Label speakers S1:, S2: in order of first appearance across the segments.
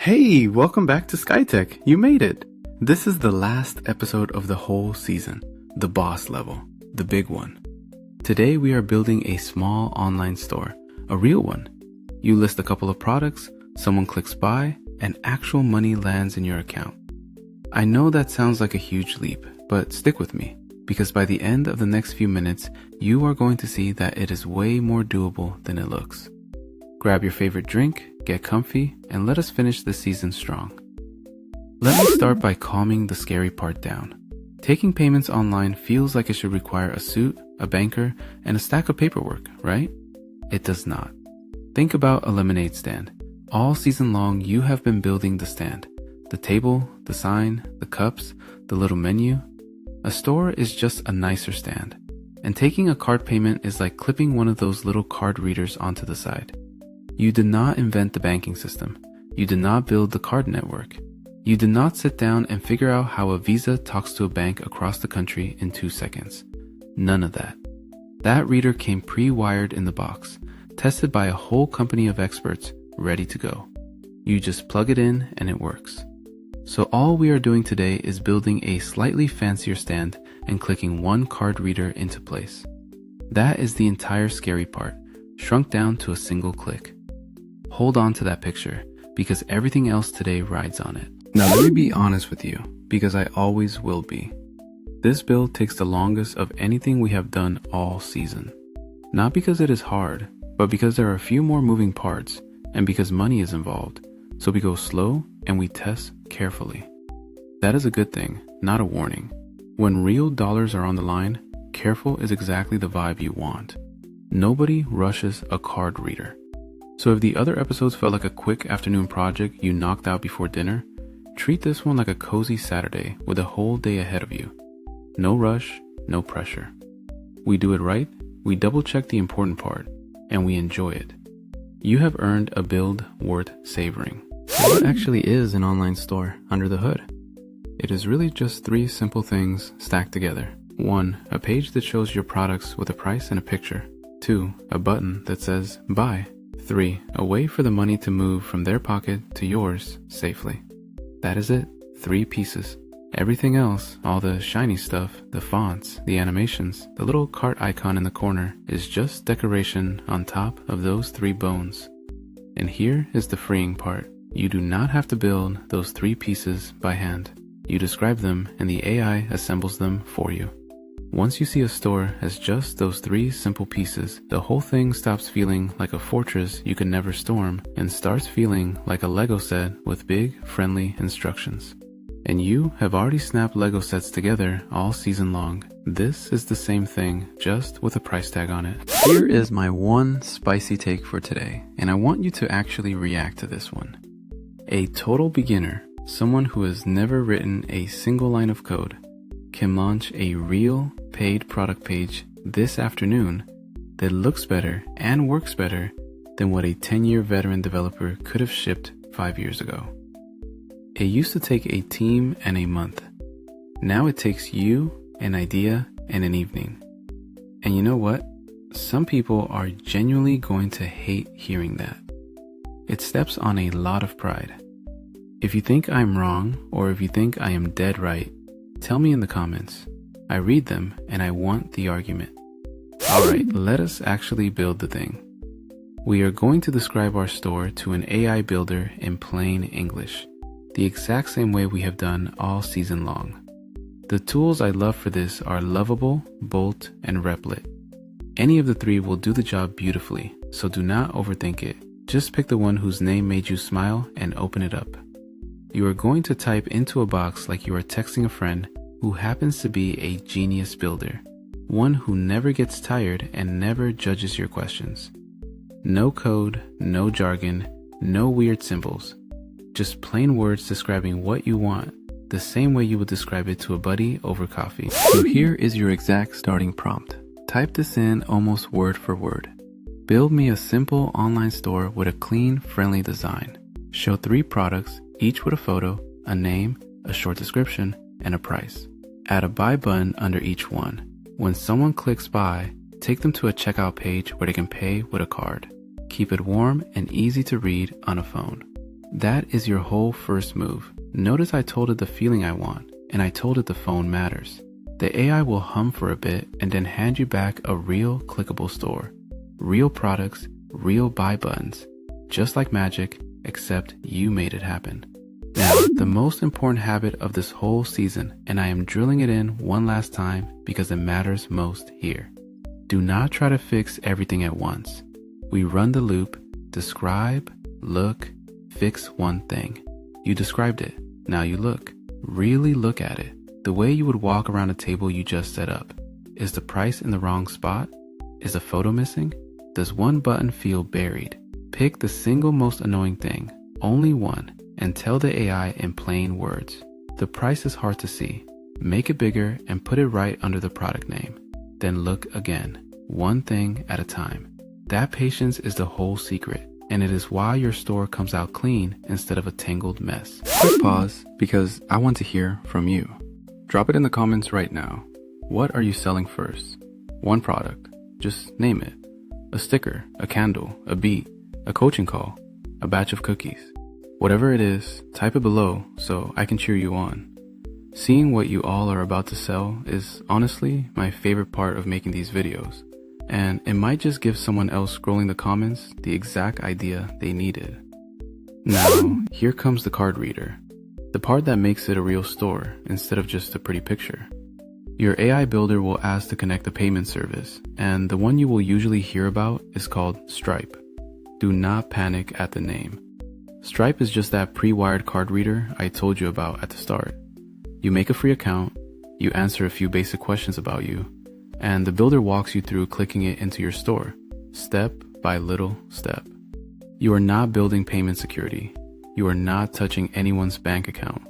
S1: Hey, welcome back to SkyTech. You made it. This is the last episode of the whole season, the boss level, the big one. Today we are building a small online store, a real one. You list a couple of products, someone clicks buy, and actual money lands in your account. I know that sounds like a huge leap, but stick with me, because by the end of the next few minutes, you are going to see that it is way more doable than it looks. Grab your favorite drink, get comfy, and let us finish this season strong. Let me start by calming the scary part down. Taking payments online feels like it should require a suit, a banker, and a stack of paperwork, right? It does not. Think about a lemonade stand. All season long, you have been building the stand. The table, the sign, the cups, the little menu. A store is just a nicer stand. And taking a card payment is like clipping one of those little card readers onto the side. You did not invent the banking system. You did not build the card network. You did not sit down and figure out how a Visa talks to a bank across the country in 2 seconds. None of that. That reader came pre-wired in the box, tested by a whole company of experts, ready to go. You just plug it in and it works. So all we are doing today is building a slightly fancier stand and clicking one card reader into place. That is the entire scary part, shrunk down to a single click. Hold on to that picture, because everything else today rides on it. Now let me be honest with you, because I always will be. This build takes the longest of anything we have done all season. Not because it is hard, but because there are a few more moving parts, and because money is involved. So we go slow and we test carefully. That is a good thing, not a warning. When real dollars are on the line, careful is exactly the vibe you want. Nobody rushes a card reader. So if the other episodes felt like a quick afternoon project you knocked out before dinner, treat this one like a cozy Saturday with a whole day ahead of you. No rush, no pressure. We do it right, we double check the important part, and we enjoy it. You have earned a build worth savoring. So what actually is an online store under the hood? It is really just 3 simple things stacked together. 1, a page that shows your products with a price and a picture. 2, a button that says buy. 3, a way for the money to move from their pocket to yours safely. That is it, 3 pieces. Everything else, all the shiny stuff, the fonts, the animations, the little cart icon in the corner, is just decoration on top of those 3 bones. And here is the freeing part. You do not have to build those 3 pieces by hand. You describe them and the AI assembles them for you. Once you see a store as just those 3 simple pieces, the whole thing stops feeling like a fortress you can never storm and starts feeling like a Lego set with big, friendly instructions. And you have already snapped Lego sets together all season long. This is the same thing, just with a price tag on it. Here is my one spicy take for today, and I want you to actually react to this one. A total beginner, someone who has never written a single line of code, can launch a real paid product page this afternoon that looks better and works better than what a 10-year veteran developer could have shipped 5 years ago. It used to take a team and a month. Now it takes you, an idea, and an evening. And you know what? Some people are genuinely going to hate hearing that. It steps on a lot of pride. If you think I'm wrong, or if you think I am dead right, tell me in the comments. I read them and I want the argument. Alright, let us actually build the thing. We are going to describe our store to an AI builder in plain English, the exact same way we have done all season long. The tools I love for this are Lovable, Bolt, and Replit. Any of the 3 will do the job beautifully, so do not overthink it. Just pick the one whose name made you smile and open it up. You are going to type into a box like you are texting a friend who happens to be a genius builder, one who never gets tired and never judges your questions. No code, no jargon, no weird symbols. Just plain words describing what you want, the same way you would describe it to a buddy over coffee. So here is your exact starting prompt. Type this in almost word for word. Build me a simple online store with a clean, friendly design. Show 3 products, each with a photo, a name, a short description, and a price. Add a buy button under each one. When someone clicks buy, take them to a checkout page where they can pay with a card. Keep it warm and easy to read on a phone. That is your whole first move. Notice I told it the feeling I want, and I told it the phone matters. The AI will hum for a bit and then hand you back a real clickable store. Real products, real buy buttons. Just like magic, except you made it happen. Now, the most important habit of this whole season, and I am drilling it in one last time because it matters most here. Do not try to fix everything at once. We run the loop, describe, look, fix one thing. You described it, now you look. Really look at it. The way you would walk around a table you just set up. Is the price in the wrong spot? Is a photo missing? Does one button feel buried? Pick the single most annoying thing, only one, and tell the AI in plain words. The price is hard to see. Make it bigger and put it right under the product name. Then look again, one thing at a time. That patience is the whole secret, and it is why your store comes out clean instead of a tangled mess. Quick pause, because I want to hear from you. Drop it in the comments right now. What are you selling first? One product, just name it. A sticker, a candle, a beat, a coaching call, a batch of cookies. Whatever it is, type it below so I can cheer you on. Seeing what you all are about to sell is honestly my favorite part of making these videos. And it might just give someone else scrolling the comments the exact idea they needed. Now, here comes the card reader. The part that makes it a real store instead of just a pretty picture. Your AI builder will ask to connect a payment service, and the one you will usually hear about is called Stripe. Do not panic at the name. Stripe is just that pre-wired card reader I told you about at the start. You make a free account, you answer a few basic questions about you, and the builder walks you through clicking it into your store, step by little step. You are not building payment security. You are not touching anyone's bank account.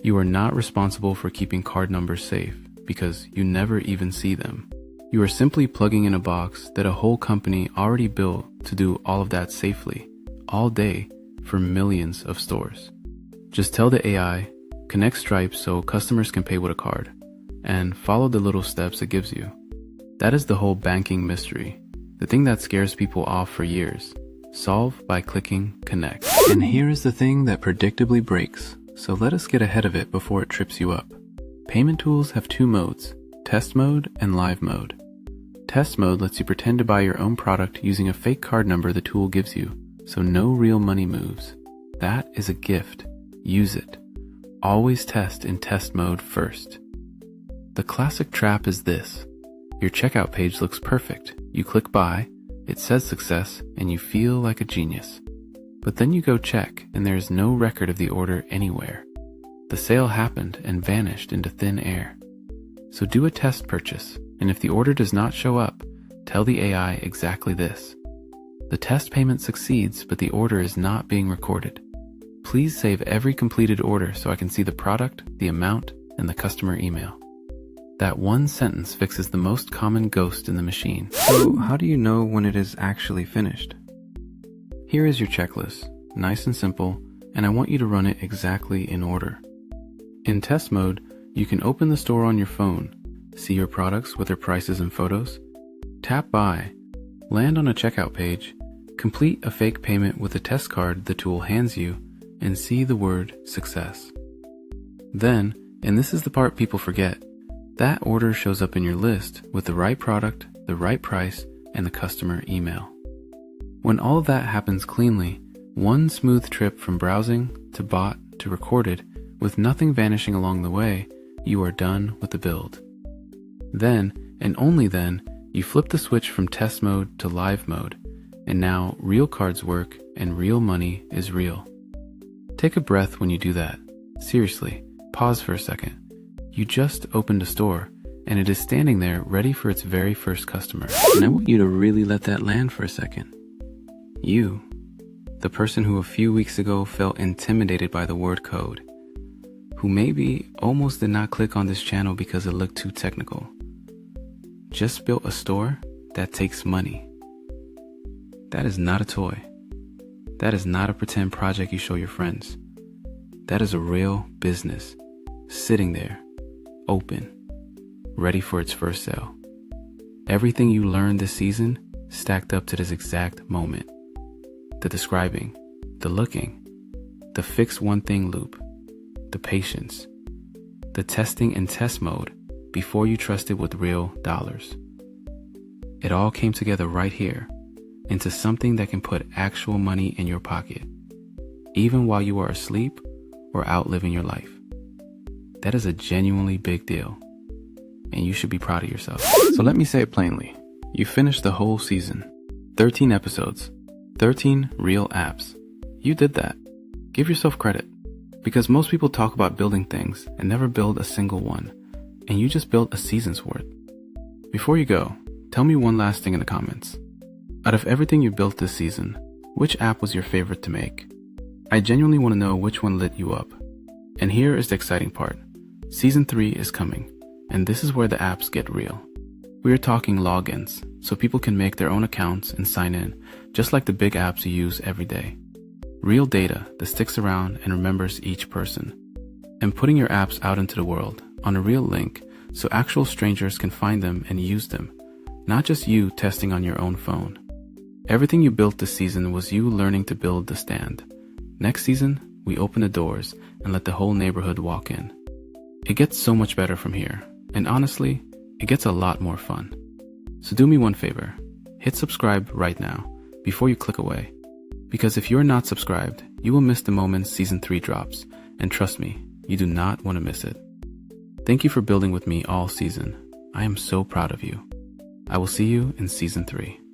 S1: You are not responsible for keeping card numbers safe because you never even see them. You are simply plugging in a box that a whole company already built to do all of that safely, all day, for millions of stores. Just tell the AI, connect Stripe so customers can pay with a card, and follow the little steps it gives you. That is the whole banking mystery, the thing that scares people off for years. Solve by clicking connect. And here is the thing that predictably breaks, so let us get ahead of it before it trips you up. Payment tools have two modes, test mode and live mode. Test mode lets you pretend to buy your own product using a fake card number the tool gives you, so no real money moves. That is a gift. Use it. Always test in test mode first. The classic trap is this. Your checkout page looks perfect. You click buy, it says success, and you feel like a genius. But then you go check, and there is no record of the order anywhere. The sale happened and vanished into thin air. So do a test purchase, and if the order does not show up, tell the AI exactly this. The test payment succeeds, but the order is not being recorded. Please save every completed order so I can see the product, the amount, and the customer email. That one sentence fixes the most common ghost in the machine. So how do you know when it is actually finished? Here is your checklist, nice and simple, and I want you to run it exactly in order. In test mode, you can open the store on your phone, see your products with their prices and photos, tap buy, land on a checkout page, complete a fake payment with a test card the tool hands you, and see the word success. Then, and this is the part people forget, that order shows up in your list with the right product, the right price, and the customer email. When all of that happens cleanly, one smooth trip from browsing to bought to recorded, with nothing vanishing along the way, you are done with the build. Then, and only then, you flip the switch from test mode to live mode, and now real cards work and real money is real. Take a breath when you do that. Seriously, pause for a second. You just opened a store, and it is standing there ready for its very first customer. And I want you to really let that land for a second. You, the person who a few weeks ago felt intimidated by the word code, who maybe almost did not click on this channel because it looked too technical, just built a store that takes money. That is not a toy. That is not a pretend project you show your friends. That is a real business, sitting there, open, ready for its first sale. Everything you learned this season stacked up to this exact moment. The describing, the looking, the fix one thing loop, the patience, the testing in test mode before you trusted with real dollars. It all came together right here into something that can put actual money in your pocket, even while you are asleep or out living your life. That is a genuinely big deal, and you should be proud of yourself. So let me say it plainly. You finished the whole season. 13 episodes. 13 real apps. You did that. Give yourself credit. Because most people talk about building things and never build a single one, and you just built a season's worth. Before you go, tell me one last thing in the comments. Out of everything you built this season, which app was your favorite to make? I genuinely want to know which one lit you up. And here is the exciting part. Season 3 is coming, and this is where the apps get real. We are talking logins, so people can make their own accounts and sign in, just like the big apps you use every day. Real data that sticks around and remembers each person. And putting your apps out into the world on a real link so actual strangers can find them and use them, not just you testing on your own phone. Everything you built this season was you learning to build the stand. Next season, we open the doors and let the whole neighborhood walk in. It gets so much better from here, and honestly, it gets a lot more fun. So do me one favor, hit subscribe right now, before you click away. Because if you're not subscribed, you will miss the moment Season 3 drops, and trust me, you do not want to miss it. Thank you for building with me all season. I am so proud of you. I will see you in Season 3.